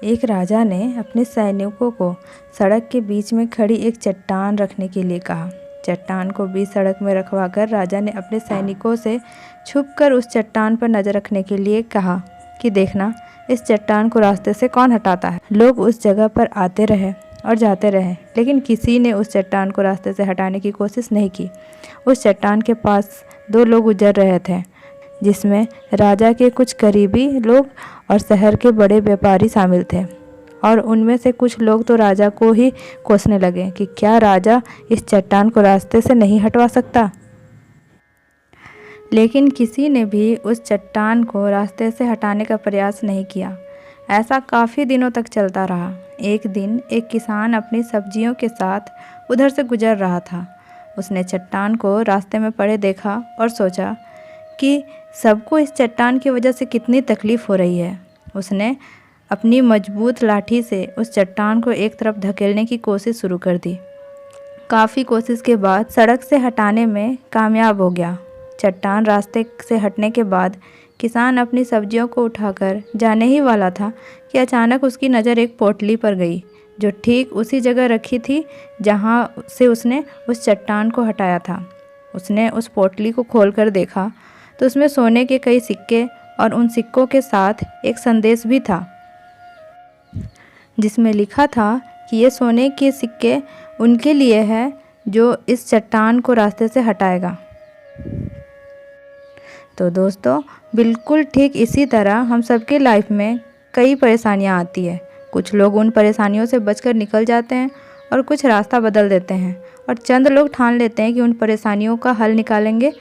एक राजा ने अपने सैनिकों को सड़क के बीच में खड़ी एक चट्टान रखने के लिए कहा। चट्टान को बीच सड़क में रखवाकर राजा ने अपने सैनिकों से छुपकर उस चट्टान पर नज़र रखने के लिए कहा कि देखना, इस चट्टान को रास्ते से कौन हटाता है। लोग उस जगह पर आते रहे और जाते रहे, लेकिन किसी ने उस चट्टान को रास्ते से हटाने की कोशिश नहीं की। उस चट्टान के पास 2 लोग गुजर रहे थे, जिसमें राजा के कुछ करीबी लोग और शहर के बड़े व्यापारी शामिल थे। और उनमें से कुछ लोग तो राजा को ही कोसने लगे कि क्या राजा इस चट्टान को रास्ते से नहीं हटवा सकता। लेकिन किसी ने भी उस चट्टान को रास्ते से हटाने का प्रयास नहीं किया। ऐसा काफ़ी दिनों तक चलता रहा। एक दिन एक किसान अपनी सब्जियों के साथ उधर से गुजर रहा था। उसने चट्टान को रास्ते में पड़े देखा और सोचा कि सबको इस चट्टान की वजह से कितनी तकलीफ़ हो रही है। उसने अपनी मजबूत लाठी से उस चट्टान को एक तरफ धकेलने की कोशिश शुरू कर दी। काफ़ी कोशिश के बाद सड़क से हटाने में कामयाब हो गया। चट्टान रास्ते से हटने के बाद किसान अपनी सब्जियों को उठाकर जाने ही वाला था कि अचानक उसकी नज़र एक पोटली पर गई, जो ठीक उसी जगह रखी थी जहां से उसने उस चट्टान को हटाया था। उसने उस पोटली को खोलकर देखा तो उसमें सोने के कई सिक्के और उन सिक्कों के साथ एक संदेश भी था, जिसमें लिखा था कि ये सोने के सिक्के उनके लिए है जो इस चट्टान को रास्ते से हटाएगा। तो दोस्तों, बिल्कुल ठीक इसी तरह हम सबके लाइफ में कई परेशानियां आती है। कुछ लोग उन परेशानियों से बचकर निकल जाते हैं और कुछ रास्ता बदल देते हैं, और चंद लोग ठान लेते हैं कि उन परेशानियों का हल निकालेंगे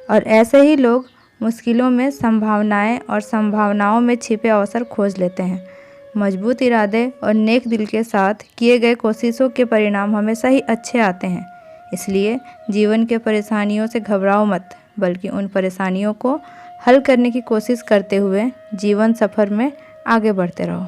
और ऐसे ही लोग मुश्किलों में संभावनाएं और संभावनाओं में छिपे अवसर खोज लेते हैं। मजबूत इरादे और नेक दिल के साथ किए गए कोशिशों के परिणाम हमेशा ही अच्छे आते हैं। इसलिए जीवन के परेशानियों से घबराओ मत, बल्कि उन परेशानियों को हल करने की कोशिश करते हुए जीवन सफ़र में आगे बढ़ते रहो।